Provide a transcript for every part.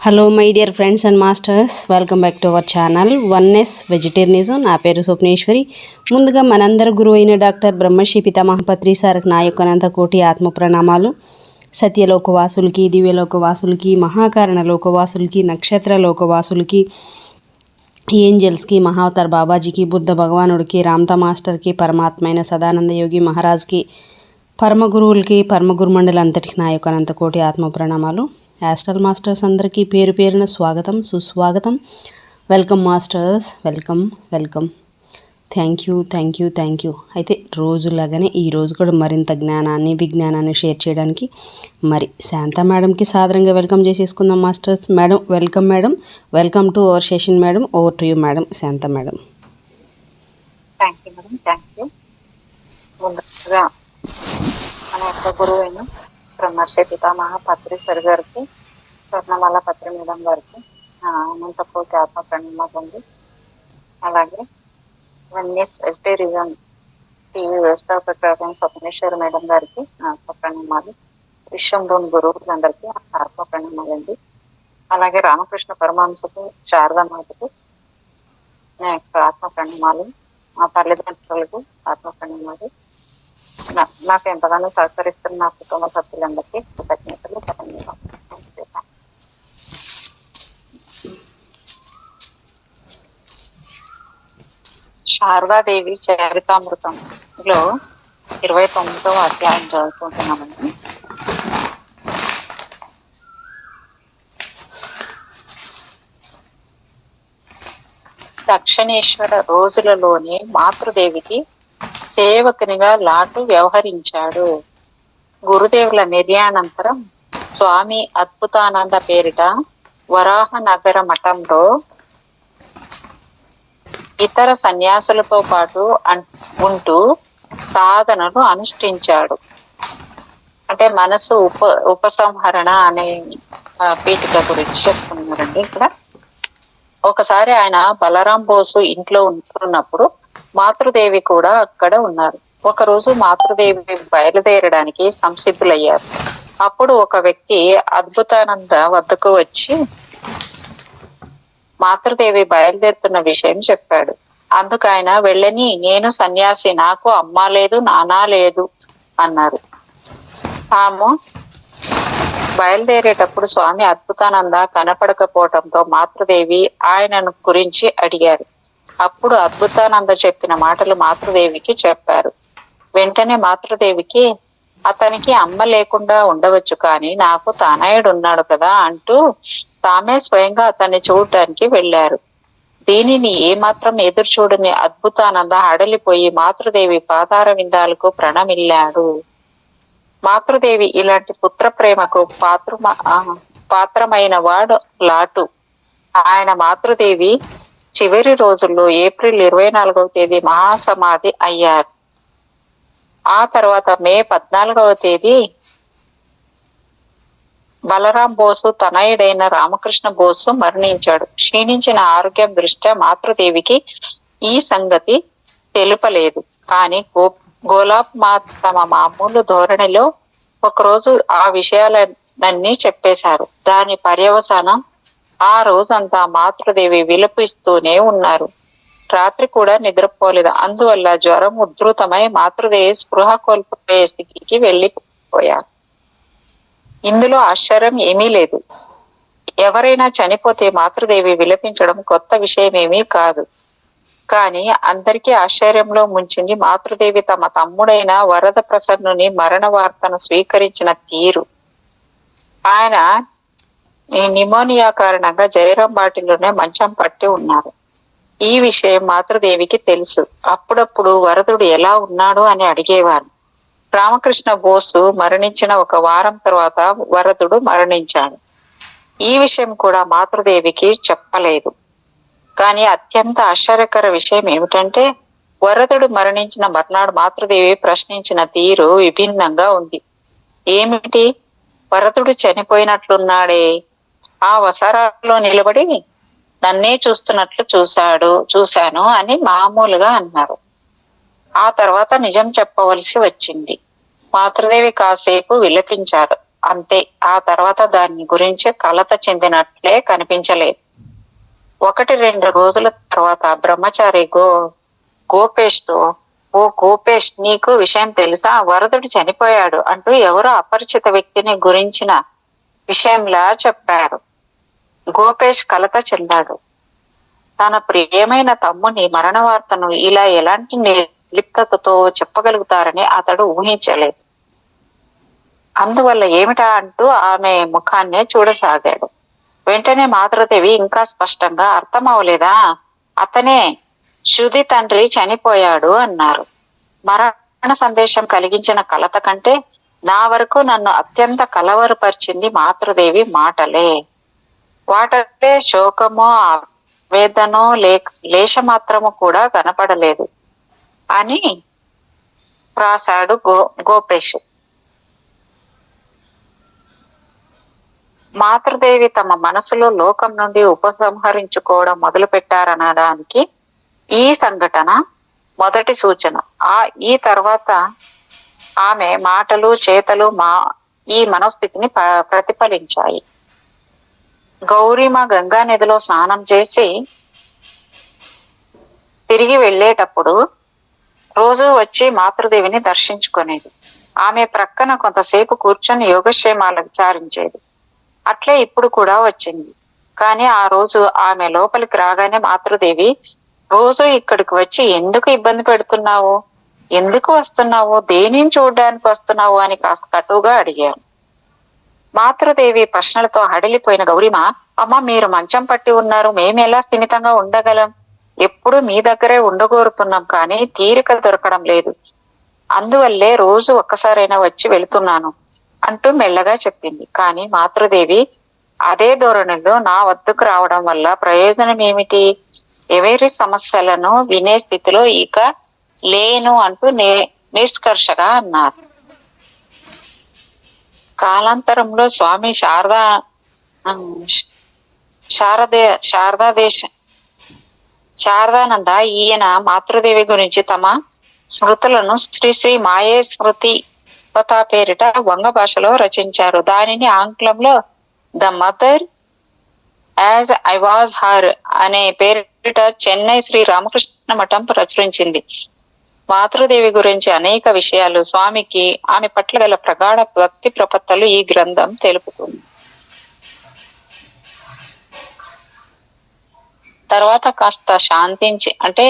Hello my dear friends and masters, welcome back to our channel oneness vegetarianism. నా పేరు స్వప్నేశ్వరి. ముందుగా మనందరి గురువు అయిన డాక్టర్ బ్రహ్మశ్రీ పితామహపత్రి సార్కి నా యొక్క అనంత కోటి ఆత్మ ప్రణామాలు. సత్యలోకవాసులకి, దివ్యలోకవాసులకి, మహాకారణ లోకవాసులకి, నక్షత్ర లోకవాసులకి, ఏంజల్స్కి, మహావతార్ బాబాజీకి, బుద్ధ భగవానుడికి, రామ్తా మాస్టర్కి, పరమాత్మైన సదానంద యోగి మహారాజ్కి, పరమ గురువులకి, పరమ గురుమండలంతటికి నా యొక్క అనంత కోటి ఆత్మ ప్రణామాలు. యాస్ట్రల్ మాస్టర్స్ అందరికీ పేరు పేరున స్వాగతం, సుస్వాగతం. Welcome masters, welcome. Thank you. అయితే రోజులాగానే ఈరోజు కూడా మరింత జ్ఞానాన్ని, విజ్ఞానాన్ని షేర్ చేయడానికి మరి శాంత మేడంకి సాదరంగా వెల్కమ్ చేసేసుకుందాం masters. Madam welcome. Welcome to our session madam. Over to you madam, Shanta madam. Thank you madam, thank you. ముందుగా మన యొక్క గురువైన బ్రహ్మర్షి పితామహ పత్రి సార్ గారికి, స్వర్ణమాల పత్రి మేడం గారికి అనంత కోటి ఆత్మ ప్రణామాలు ఉంది. అలాగే వన్నెస్ వెజిటేరియన్ టీవీ వ్యవస్థాపక స్వప్నేశ్వర మేడం గారికి ఆత్మ ప్రణామాలు. విశ్వంలోని గురువులందరికీ ఆత్మ ప్రణామాలు అండి. అలాగే రామకృష్ణ పరమహంసకు, శారదామాతకు నా యొక్క ఆత్మ ప్రణామాలు. మా తల్లిదండ్రులకు ఆత్మ ప్రణామాలు. నాకు ఎంతగానో సహకరిస్తున్న నా కుటుంబ సభ్యులందరికీ కృతజ్ఞతలు, ధన్యవాదాలు. శారదాదేవి చరితామృతంలో 29వ అధ్యాయం చదువుకుంటున్నామండి. దక్షిణేశ్వర రోజులలోనే మాతృదేవికి సేవకునిగా లాటు వ్యవహరించాడు. గురుదేవుల నిర్యాణంతరం స్వామి అద్భుతానంద పేరిట వరాహనగర మఠంలో ఇతర సన్యాసులతో పాటు ఉంటూ సాధనను అనుష్ఠించాడు. అంటే మనసు ఉపసంహరణ అనే పీఠిక గురించి చెప్తున్నారండి ఇక్కడ. ఒకసారి ఆయన బలరాం బోసు ఇంట్లో ఉంటున్నప్పుడు మాతృదేవి కూడా అక్కడ ఉన్నారు. ఒకరోజు మాతృదేవి బయలుదేరడానికి సంసిద్ధులయ్యారు. అప్పుడు ఒక వ్యక్తి అద్భుతానంద వద్దకు వచ్చి మాతృదేవి బయలుదేరుతున్న విషయం చెప్పాడు. అందుకు ఆయన వెళ్ళని, నేను సన్యాసి, నాకు అమ్మ లేదు, నాన్న లేదు అన్నారు. తాము బయలుదేరేటప్పుడు స్వామి అద్భుతానంద కనపడకపోవటంతో మాతృదేవి ఆయనను గురించి అడిగారు. అప్పుడు అద్భుతానంద చెప్పిన మాటలు మాతృదేవికి చెప్పారు. వెంటనే మాతృదేవికి, అతనికి అమ్మ లేకుండా ఉండవచ్చు, కానీ నాకు తనయుడు ఉన్నాడు కదా అంటూ తామే స్వయంగా అతన్ని చూడటానికి వెళ్ళారు. దీనిని ఏమాత్రం ఎదురు చూడని అద్భుతానంద హడలిపోయి మాతృదేవి పాదార విందాలకు ప్రణమిల్లాడు. మాతృదేవి ఇలాంటి పుత్ర ప్రేమకు పాత్రమైన వాడు లాటు. ఆయన మాతృదేవి చివరి రోజుల్లో ఏప్రిల్ 24వ తేదీ మహాసమాధి అయ్యారు. ఆ తర్వాత మే 14వ తేదీ బలరాం బోసు తనయుడైన రామకృష్ణ బోసు మరణించాడు. క్షీణించిన ఆరోగ్యం దృష్ట్యా మాతృదేవికి ఈ సంగతి తెలుపలేదు. కానీ గోలాబ్ మా తమ మామూలు ధోరణిలో ఒకరోజు ఆ విషయాలన్నీ చెప్పేశారు. దాని పర్యవసానం ఆ రోజంతా మాతృదేవి విలపిస్తూనే ఉన్నారు. రాత్రి కూడా నిద్రపోలేదు. అందువల్ల జ్వరం ఉధృతమై మాతృదేవి స్పృహ కోల్పోయే స్థితికి వెళ్ళిపోయారు. ఇందులో ఆశ్చర్యం ఏమీ లేదు. ఎవరైనా చనిపోతే మాతృదేవి విలపించడం కొత్త విషయమేమీ కాదు. కానీ అందరికీ ఆశ్చర్యంలో ముంచింది మాతృదేవి తమ తమ్ముడైన వరద ప్రసన్నుని మరణ వార్తను స్వీకరించిన తీరు. ఆయన నిమోనియా కారణంగా జయరాం బాటిలోనే మంచం పట్టి ఉన్నారు. ఈ విషయం మాతృదేవికి తెలుసు. అప్పుడప్పుడు వరదుడు ఎలా ఉన్నాడు అని అడిగేవారు. రామకృష్ణ బోసు మరణించిన ఒక వారం తర్వాత వరదుడు మరణించాడు. ఈ విషయం కూడా మాతృదేవికి చెప్పలేదు. కానీ అత్యంత ఆశ్చర్యకర విషయం ఏమిటంటే, వరదుడు మరణించిన మర్నాడు మాతృదేవి ప్రశ్నించిన తీరు విభిన్నంగా ఉంది. ఏమిటి? వరదుడు చనిపోయినట్లున్నాడే, ఆ వసారాలో నిలబడి నన్నే చూస్తున్నట్లు చూశాను అని మామూలుగా అన్నారు. ఆ తర్వాత నిజం చెప్పవలసి వచ్చింది. మాతృదేవి కాసేపు విలపించారు. అంతే. ఆ తర్వాత దాని గురించి కలత చెందినట్లే కనిపించలేదు. 1-2 రోజుల తర్వాత బ్రహ్మచారి గోపేష్‌తో, "ఓ గోపేష్, నీకు విషయం తెలుసా? వరదుడు చనిపోయాడు" అంటూ ఎవరో అపరిచిత వ్యక్తిని గురించిన విషయంలా చెప్పాడు. గోపేష్ కలత చెందాడు. తన ప్రియమైన తమ్ముని మరణ వార్తను ఇలా ఎలాంటి నిర్లిప్తతతో చెప్పగలుగుతారని అతడు ఊహించలేదు. అందువల్ల ఏమిటా అంటూ ఆమె ముఖాన్నే చూడసాగాడు. వెంటనే మాతృదేవి ఇంకా స్పష్టంగా, "అర్థమవలేదా? అతనే శృతి తండ్రి చనిపోయాడు" అన్నారు. మరణ సందేశం కలిగించిన కలత కంటే నా వరకు నన్ను అత్యంత కలవరపరిచింది మాతృదేవి మాటలే. వాటలే శోకమో ఆవేదనో లేశమాత్రము కూడా కనపడలేదు అని రాశాడు గోపేష్. మాతృదేవి తమ మనసులో లోకం నుండి ఉపసంహరించుకోవడం మొదలు పెట్టారనడానికి ఈ సంఘటన మొదటి సూచన. ఈ తర్వాత ఆమె మాటలు చేతలు ఈ మనోస్థితిని ప్రతిఫలించాయి. గౌరీమ గంగా నదిలో స్నానం చేసి తిరిగి వెళ్ళేటప్పుడు రోజు వచ్చి మాతృదేవిని దర్శించుకునేది. ఆమె ప్రక్కన కొంతసేపు కూర్చొని యోగక్షేమాలు విచారించేది. అట్లే ఇప్పుడు కూడా వచ్చింది. కానీ ఆ రోజు ఆమె లోపలికి రాగానే మాతృదేవి, "రోజు ఇక్కడికి వచ్చి ఎందుకు ఇబ్బంది పెడుతున్నావు? ఎందుకు వస్తున్నావు? దేనిని చూడడానికి వస్తున్నావు?" అని కాస్త కటువుగా అడిగారు. మాతృదేవి ప్రశ్నలతో హడలిపోయిన గౌరిమ, "అమ్మ, మీరు మంచం పట్టి ఉన్నారు, మేమెలా స్థిమితంగా ఉండగలం? ఎప్పుడు మీ దగ్గరే ఉండగోరుతున్నాం, కానీ తీరిక దొరకడం లేదు. అందువల్లే రోజు ఒక్కసారైనా వచ్చి వెళుతున్నాను" అంటూ మెల్లగా చెప్పింది. కానీ మాతృదేవి అదే ధోరణిలో, "నా వద్దకు రావడం వల్ల ప్రయోజనం ఏమిటి? ఎవరి సమస్యలను వినే స్థితిలో ఇక లేను" అంటూ నిష్కర్షగా అన్నారు. కాలాంతరంలో స్వామి శారదానంద ఈయన మాతృదేవి గురించి తమ స్మృతులను శ్రీ శ్రీ మాయే స్మృతి పేరిట వంగ భాషలో రచించారు. దానిని ఆంగ్లంలో the mother as I was her అనే పేరిట చెన్నై శ్రీ రామకృష్ణ మఠం ప్రచురించింది. మాతృదేవి గురించి అనేక విషయాలు, స్వామికి ఆమె పట్ల గల ప్రగాఢ భక్తి ప్రపత్తులు ఈ గ్రంథం తెలుపుతుంది. తర్వాత కాస్త శాంతించి, అంటే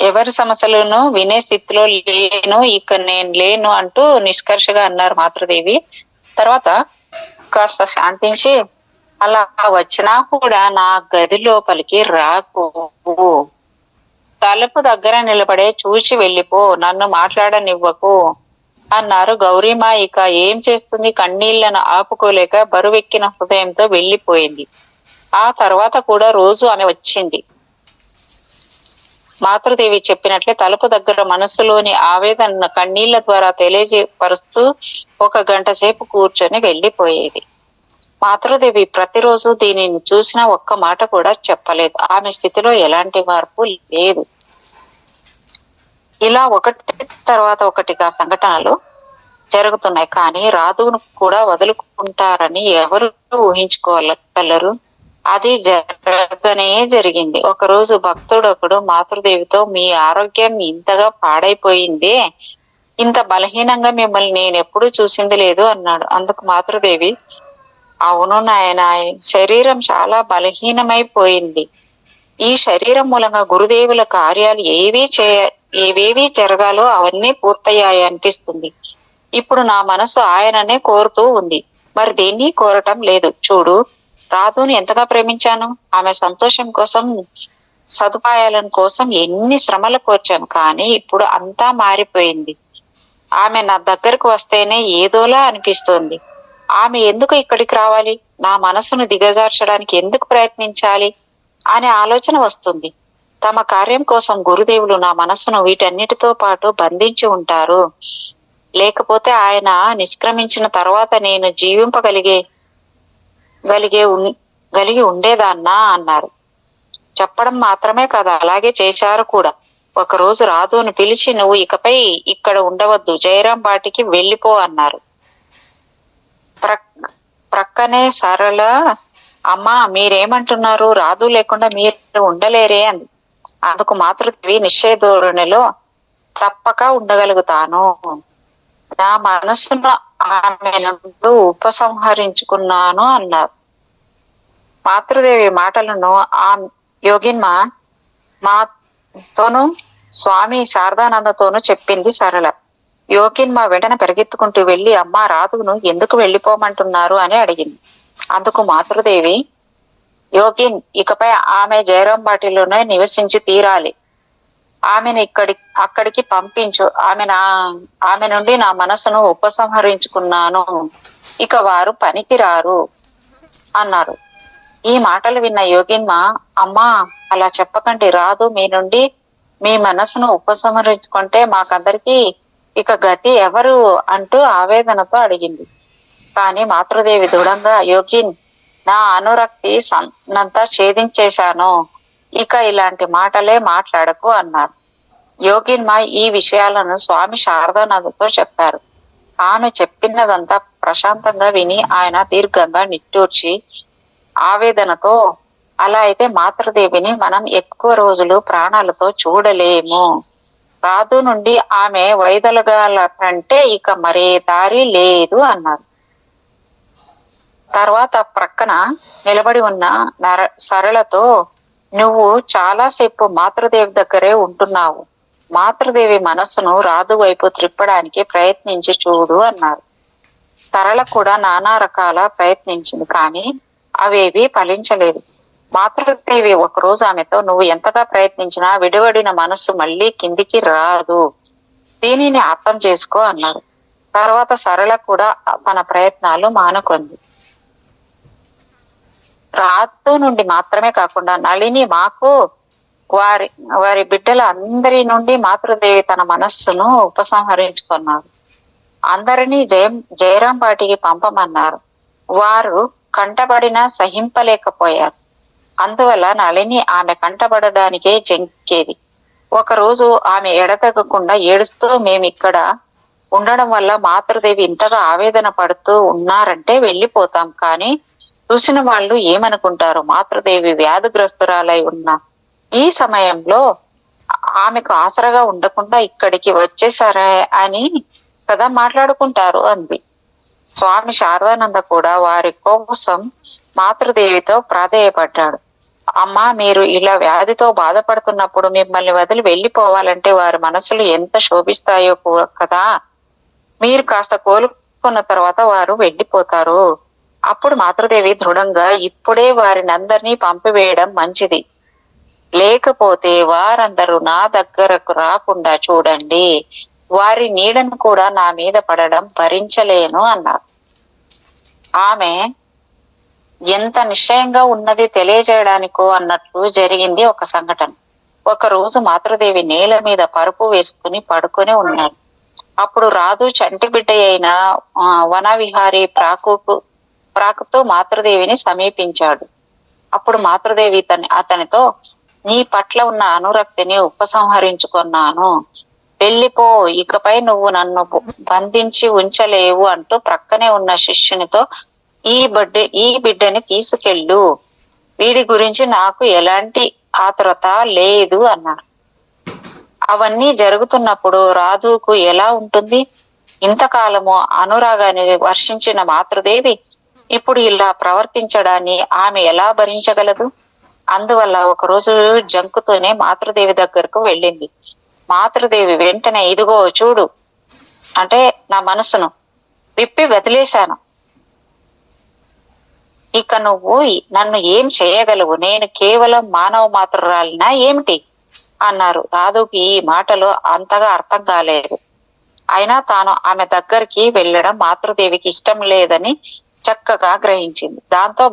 ఎవరి సమస్యలను వినే స్థితిలో లేను, ఇక నేను లేను అంటూ నిష్కర్షగా అన్నారు మాతృదేవి. తర్వాత కాస్త శాంతించి, "అలా వచ్చినా కూడా నా గది లోపలికి రాకు, తలుపు దగ్గర నిలబడే చూసి వెళ్ళిపో, నన్ను మాట్లాడనివ్వకు" అన్నారు. గౌరీమ ఇక ఏం చేస్తుంది? కన్నీళ్లను ఆపుకోలేక బరువెక్కిన హృదయంతో వెళ్ళిపోయింది. ఆ తర్వాత కూడా రోజు ఆమె వచ్చింది. మాతృదేవి చెప్పినట్లే తలుపు దగ్గర మనసులోని ఆవేదనను కన్నీళ్ల ద్వారా తెలియజేపరుస్తూ 1 గంట సేపు కూర్చొని వెళ్ళిపోయేది. మాతృదేవి ప్రతిరోజు దీనిని చూసినా ఒక్క మాట కూడా చెప్పలేదు. ఆమె స్థితిలో ఎలాంటి మార్పు లేదు. ఇలా ఒకటి తర్వాత ఒకటిగా సంఘటనలు జరుగుతున్నాయి. కానీ రాధును కూడా వదులుకుంటారని ఎవరు ఊహించుకోగలరు? అది జరగనే జరిగింది. ఒకరోజు భక్తుడొకడు మాతృదేవితో, "మీ ఆరోగ్యం ఇంతగా పాడైపోయిందే, ఇంత బలహీనంగా మిమ్మల్ని నేనెప్పుడూ చూసింది లేదు" అన్నాడు. అందుకు మాతృదేవి, "అవును నాయనా, శరీరం చాలా బలహీనమైపోయింది. ఈ శరీరం మూలంగా గురుదేవుల కార్యాలు ఏవేవి జరగాలో అవన్నీ పూర్తయ్యాయి అనిపిస్తుంది. ఇప్పుడు నా మనసు ఆయననే కోరుతూ ఉంది, మరి దేన్ని కోరటం లేదు. చూడు, రాధుని ఎంతగా ప్రేమించాను. ఆమె సంతోషం కోసం, సదుపాయాల కోసం ఎన్ని శ్రమలు కోర్చాను. కానీ ఇప్పుడు అంతా మారిపోయింది. ఆమె నా దగ్గరకు వస్తేనే ఏదోలా అనిపిస్తోంది. ఆమె ఎందుకు ఇక్కడికి రావాలి? నా మనసును దిగజార్చడానికి ఎందుకు ప్రయత్నించాలి అనే ఆలోచన వస్తుంది. తమ కార్యం కోసం గురుదేవులు నా మనసును వీటన్నిటితో పాటు బంధించి ఉంటారు. లేకపోతే ఆయన నిష్క్రమించిన తర్వాత నేను గలిగి ఉండేదాన్నా" అన్నారు. చెప్పడం మాత్రమే కాదు, అలాగే చేశారు కూడా. ఒకరోజు రాధుని పిలిచి, "నువ్వు ఇకపై ఇక్కడ ఉండవద్దు, జయరాం బాటికి వెళ్ళిపో" అన్నారు. ప్రక్కనే సరళ, అమ్మా మీరేమంటున్నారు, రాధు లేకుండా మీరు ఉండలేరే అంది. అందుకు మాతృదేవి నిశ్చయ ధోరణిలో, తప్పక ఉండగలుగుతాను. నా మనసును ఆమె నందు ఉపసంహరించుకున్నాను అన్నారు. మాతృదేవి మాటలను ఆ యోగిన్మ మాతోను స్వామి శారదానందతోనూ చెప్పింది సరళ. యోగిన్మ వెంటనే పరిగెత్తుకుంటూ వెళ్లి, అమ్మ రాధును ఎందుకు వెళ్ళిపోమంటున్నారు అని అడిగింది. అందుకు మాతృదేవి, యోగిన్, ఇకపై ఆమె జయరాంబాటిలోనే నివసించి తీరాలి. ఆమెను అక్కడికి పంపించు. ఆమె నుండి నా మనసును ఉపసంహరించుకున్నాను. ఇక వారు పనికి రారు అన్నారు. ఈ మాటలు విన్న యోగిన్మ, అమ్మా అలా చెప్పకండి, రాదు మీ నుండి మీ మనసును ఉపసంహరించుకుంటే మాకందరికి ఇక గతి ఎవరు అంటూ ఆవేదనతో అడిగింది. కానీ మాతృదేవి దృఢంగా, యోగిన్, నా అనురక్తి నంతా ఛేదించేశాను, ఇక ఇలాంటి మాటలే మాట్లాడకు అన్నారు. యోగిన్మ ఈ విషయాలను స్వామి శారదానందతో చెప్పారు. ఆమె చెప్పినదంతా ప్రశాంతంగా విని ఆయన దీర్ఘంగా నిట్టూర్చి ఆవేదనతో, అలా అయితే మాతృదేవిని మనం ఎక్కువ రోజులు ప్రాణాలతో చూడలేము. రాధు నుండి ఆమె వైదొలగాలంటే ఇక మరే దారి లేదు అన్నారు. తర్వాత ప్రక్కన నిలబడి ఉన్న సరళతో, నువ్వు చాలాసేపు మాతృదేవి దగ్గరే ఉంటున్నావు. మాతృదేవి మనస్సును రాధు వైపు త్రిప్పడానికి ప్రయత్నించి చూడు అన్నారు. సరళ కూడా నానా రకాల ప్రయత్నించింది, కానీ అవేవి ఫలించలేదు. మాతృదేవి ఒకరోజు ఆమెతో, నువ్వు ఎంతగా ప్రయత్నించినా విడివడిన మనస్సు మళ్ళీ కిందికి రాదు, దీనిని అర్థం చేసుకో అన్నారు. తర్వాత సరళ కూడా తన ప్రయత్నాలు మానుకుంది. రాధు నుండి మాత్రమే కాకుండా నళిని, మాకు, వారి బిడ్డల అందరి నుండి మాతృదేవి తన మనస్సును ఉపసంహరించుకున్నారు. అందరినీ జయరాంబాటికి పంపమన్నారు. వారు కంటబడినా సహింపలేకపోయారు. అందువల్ల నళిని ఆమె కంటబడడానికే జంకేది. ఒకరోజు ఆమె ఎడతెగకుండా ఏడుస్తూ, మేమిక్కడ ఉండడం వల్ల మాతృదేవి ఇంతగా ఆవేదన పడుతూ ఉన్నారంటే వెళ్ళిపోతాం, కానీ చూసిన వాళ్ళు ఏమనుకుంటారు, మాతృదేవి వ్యాధిగ్రస్తురాలై ఉన్న ఈ సమయంలో ఆమెకు ఆసరగా ఉండకుండా ఇక్కడికి వచ్చేసారా అని కదా మాట్లాడుకుంటారు అంది. స్వామి శారదానంద కూడా వారి కోసం మాతృదేవితో ప్రాధేయపడ్డాడు. అమ్మా, మీరు ఇలా వ్యాధితో బాధపడుతున్నప్పుడు మిమ్మల్ని వదిలి వెళ్ళిపోవాలంటే వారి మనసులు ఎంత శోభిస్తాయో కదా. మీరు కాస్త కోలుకున్న తర్వాత వారు వెళ్ళిపోతారు. అప్పుడు మాతృదేవి దృఢంగా, ఇప్పుడే వారిని అందరినీ పంపివేయడం మంచిది, లేకపోతే వారందరూ నా దగ్గరకు రాకుండా చూడండి, వారి నీడను కూడా నా మీద పడడం భరించలేను అన్నారు. ఆమె ఎంత నిశ్చయంగా ఉన్నది తెలియజేయడానికో అన్నట్లు జరిగింది ఒక సంఘటన. ఒక రోజు మాతృదేవి నేల మీద పరుపు వేసుకుని పడుకొని ఉన్నారు. అప్పుడు రాధు చంటి బిడ్డ అయిన వనవిహారి ప్రాకుతో మాతృదేవిని సమీపించాడు. అప్పుడు మాతృదేవి అతనితో, నీ పట్ల ఉన్న అనురక్తిని ఉపసంహరించుకున్నాను, వెళ్ళిపో, ఇకపై నువ్వు నన్ను బంధించి ఉంచలేవు అంటూ ప్రక్కనే ఉన్న శిష్యునితో, ఈ బిడ్డని తీసుకెళ్ళు, వీడి గురించి నాకు ఎలాంటి ఆతురత లేదు అన్నారు. అవన్నీ జరుగుతున్నప్పుడు రాధుకు ఎలా ఉంటుంది? ఇంతకాలము అనురాగాన్ని వర్షించిన మాతృదేవి ఇప్పుడు ఇలా ప్రవర్తించడాన్ని ఆమె ఎలా భరించగలదు? అందువల్ల ఒకరోజు జంకుతూనే మాతృదేవి దగ్గరకు వెళ్ళింది. మాతృదేవి వెంటనే, ఇదిగో చూడు, అంటే నా మనసును విప్పి వదిలేశాను, ఇక నువ్వు నన్ను ఏం చేయగలవు, నేను కేవలం మానవ మాతృరాలినా ఏమిటి అన్నారు. రాధుకి ఈ మాటలు అంతగా అర్థం కాలేదు. అయినా తాను ఆమె దగ్గరికి వెళ్ళడం మాతృదేవికి ఇష్టం లేదని చక్కగా గ్రహించింది. దాంతో